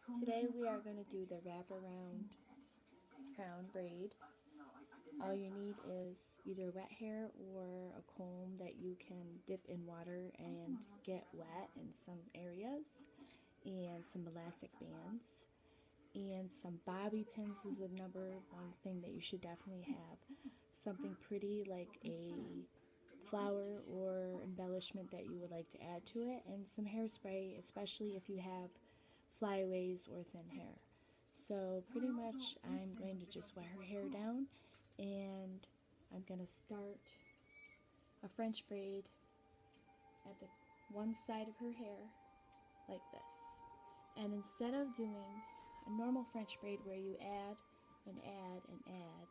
Today we are going to do the wraparound crown braid. All you need is either wet hair or a comb that you can dip in water and get wet in some areas, and some elastic bands, and some bobby pins is the number one thing that you should definitely have. Something pretty like a flower or embellishment that you would like to add to it, and some hairspray, especially if you have flyaways or thin hair. So pretty much I'm going to just wet her hair down, and I'm going to start a French braid at the one side of her hair like this. And instead of doing a normal French braid where you add and add and add,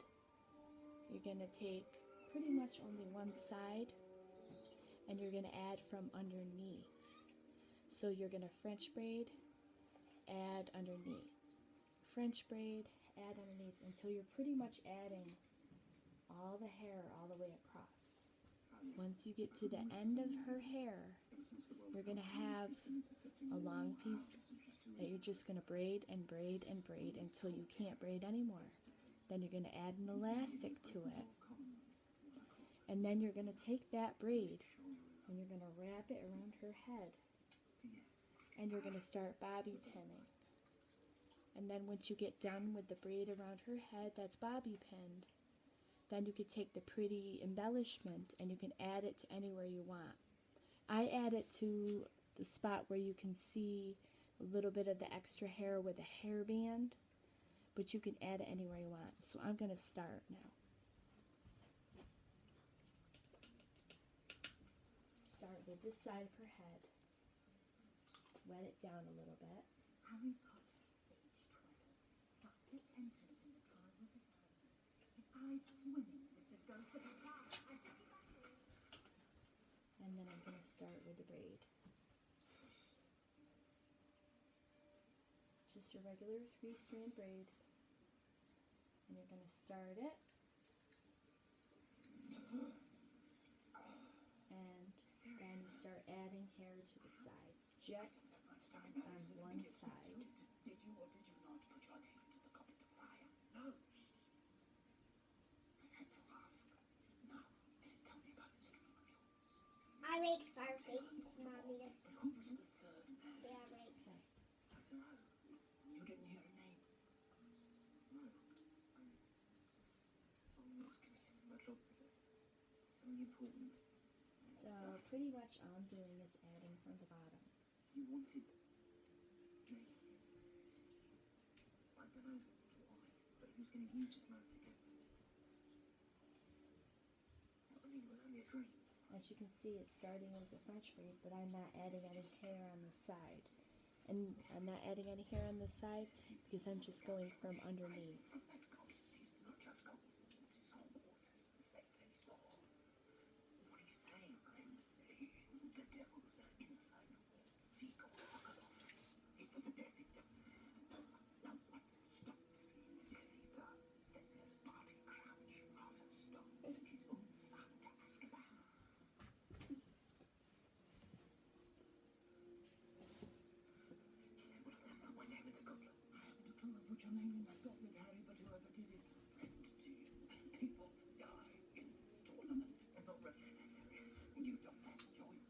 you're going to take pretty much only one side and you're going to add from underneath. So you're going to French braid, add underneath, French braid, add underneath, until you're pretty much adding all the hair all the way across. Once you get to the end of her hair, you're going to have a long piece that you're just going to braid and braid and braid until you can't braid anymore. Then you're going to add an elastic to it. And then you're going to take that braid and you're going to wrap it around her head. And you're going to start bobby pinning. And then once you get done with the braid around her head that's bobby pinned, then you can take the pretty embellishment and you can add it to anywhere you want. I add it to the spot where you can see a little bit of the extra hair with a hairband, but you can add it anywhere you want. So I'm going to start now. Start with this side of her head. Wet it down a little bit. Harry Potter, age 12, softly entered in the trial of the his eyes swimming with the ghost of a fire. And then I'm going to start with the braid. Just your regular 3-strand braid. And you're going to start it. And then you start adding hair to the sides, just on one side. Did you or did you not put your name into the cup of the fire? No. I had to ask. Now, tell me about this dream of yours. I make fire faces, Mommy. Who was the third man? Yeah, right. Okay. I don't know. You didn't hear a name? No. I'm not going to give my job today. Something important. So pretty much all I'm doing is adding from the bottom. You wanted me. I don't know why, but he was going to use this man to get to me. I mean, it was only a dream. As you can see, it's starting as a French braid, but I'm not adding any hair on the side. And I'm not adding any hair on the side because I'm just going from underneath. He's not just coincidence, it's Hogwarts isn't safe anymore. What are you saying? I'm saying the devil's inside the wall. See, go off. It was a Death Eater. Now what stops the Death Eater? Then there's Barty Crouch, Arthur Stone, and his own son to ask about. My name in the goblet. I haven't a clue. I put your name in. I thought with Harry, but whoever did is a friend to you. People die in this tournament. I'm not really serious. You don't have a choice.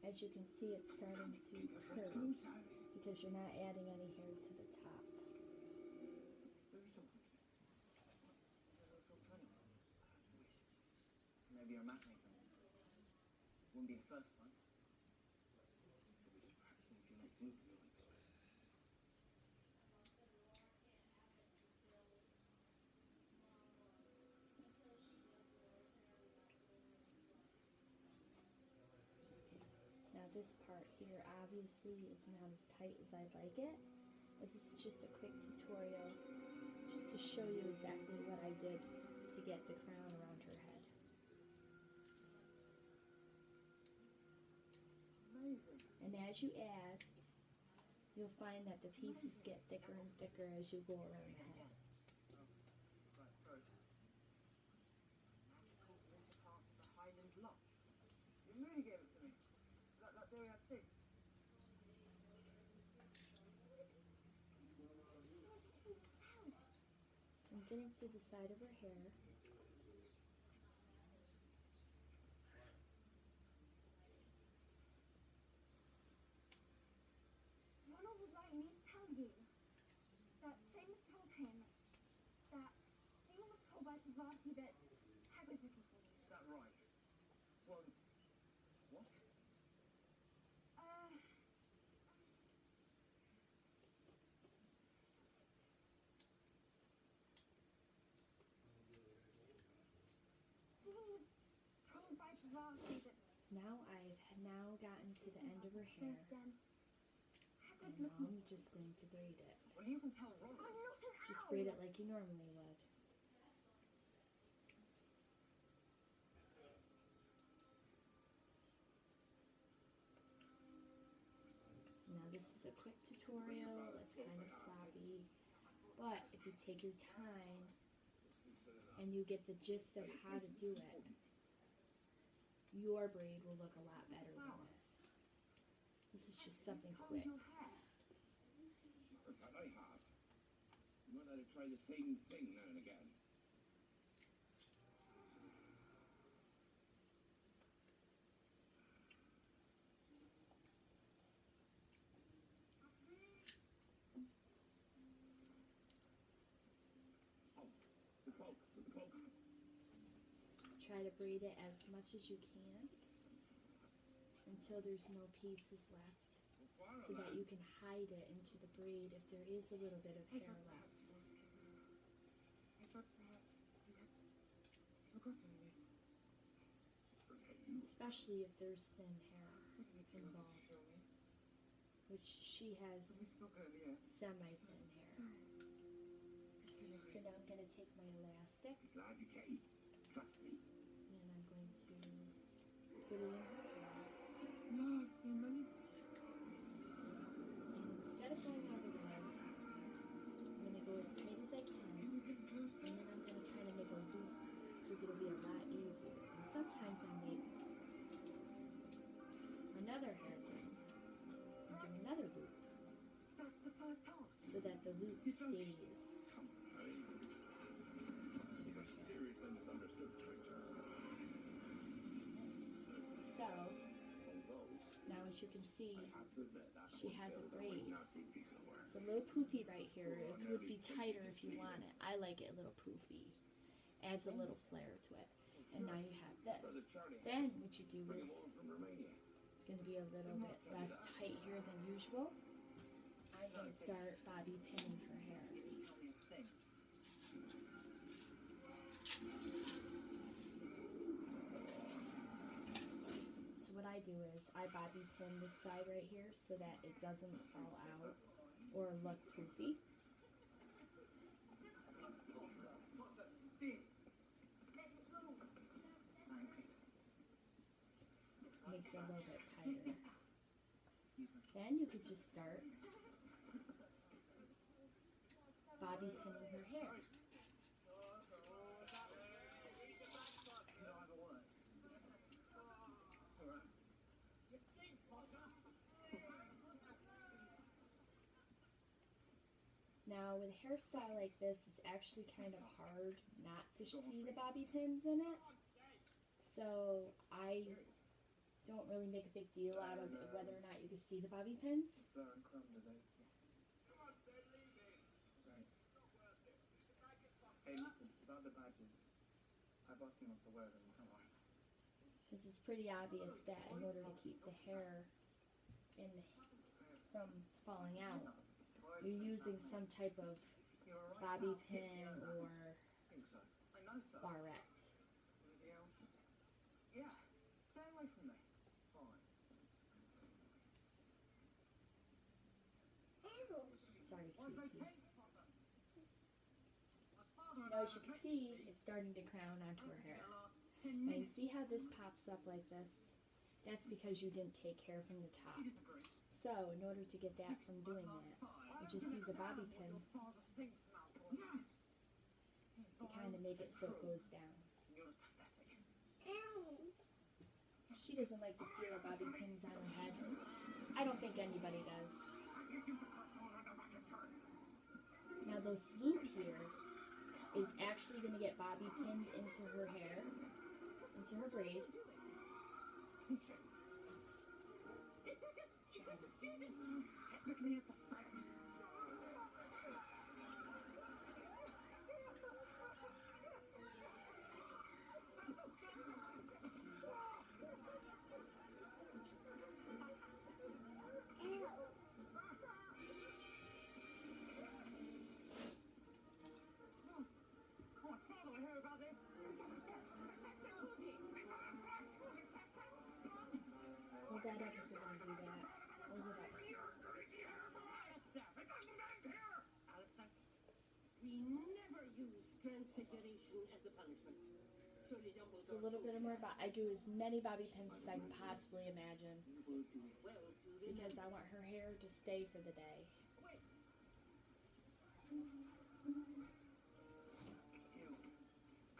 As you can see, it's starting to curve because you're not adding any hair to the top. Maybe a matinee film. Wouldn't be the first one. We're just practicing a few next interview weeks. Now this part here obviously is not as tight as I'd like it, but this is just a quick tutorial just to show you exactly what I did to get the crown around her head. Amazing. And as you add, you'll find that the pieces get thicker and thicker as you go around the head. Right, first. Magical water parts of the Highland Loch. You really gave it to me. That theory had too. getting to the side of her hair. Ronald would like me to tell you that Seamus told him that Dean was told by Parvati that Hagrid's looking for you. Is that right? Well, what? Dean was told by Parvati that Now I've now gotten to the end of her hair, Then and Hagrid's now looking. I'm just going to braid it. Well, you can tell Ronald. I'm not an Just owl. braid it like you normally would. Now this is a quick tutorial, it's kind of sloppy, but if you take your time and you get the gist of how to do it, your braid will look a lot better than this. This is just something quick. In fact, I have. You might let it try the same thing now and again. Oh, the cloak, the cloak. Try to braid it as much as you can until there's no pieces left, so that you can hide it into the braid if there is a little bit of hair left. Especially if there's thin hair involved, which she has semi-thin hair. So now I'm going to take my elastic Glad you came. Trust me. and I'm going to put it in her hair. No, see many. And instead of going all the way, I'm going to go as tight as I can, and then I'm going to kind of make a loop because it'll be a lot easier. And sometimes I make another hairpin and do another loop That's the first part. so that the loop stays. Seriously misunderstood creatures. So Although, now, as you can see, I have to admit that she has a braid. nasty piece of work. It's a little poofy right here. It could be tighter if you want it. I like it a little poofy. Adds a little flair to it. And now you have this. Then what you do Bring is, them over from Romania. it's going to be a little bit less tight here than usual. I'm going to start bobby pinning her hair. So what I do is I bobby pin this side right here so that it doesn't fall out or look poofy. Makes it a little bit tighter. Then you could just start bobby pinning her hair. Now with a hairstyle like this, it's actually kind of hard not to see the bobby pins in it. So I don't really make a big deal out of whether or not you can see the bobby pins. Fleur and Crumb today. Hey, listen, about the badges. I've asked you not to wear them, come on. This is pretty obvious that in order to keep the hair from falling out, you're using some type of bobby pin or I think so. I know so. barrette. Anything else? Yeah. Stay away from me. Fine. Sorry, sweet pea. Now as you can see, it's starting to crown onto her hair. Now you see how this pops up like this? That's because you didn't take hair from the top. So in order to get that from doing that, you just use a bobby pin to kind of make it so it goes down. She doesn't like the feel of bobby pins on her head. I don't think anybody does. Now this loop here is actually going to get bobby pinned into her hair, into her braid. Technically, it's a threat. Oh, father, I heard about this. Hold that up if you're going to do that. Hold it up. Alistair, we never use transfiguration as a punishment. Surely Dumbledore So a little bit more about, I do as many bobby pins as I can possibly imagine will do well to remember. because I want her hair to stay for the day. Wait.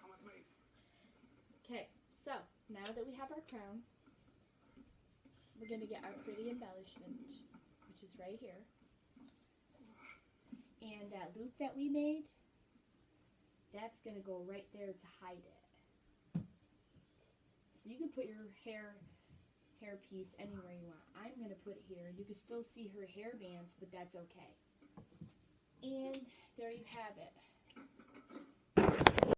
Come with me. Okay, so now that we have our crown, we're going to get our pretty embellishment, which is right here. And that loop that we made, that's going to go right there to hide it. So you can put your hair piece anywhere you want. I'm going to put it here. You can still see her hair bands, but that's okay. And there you have it.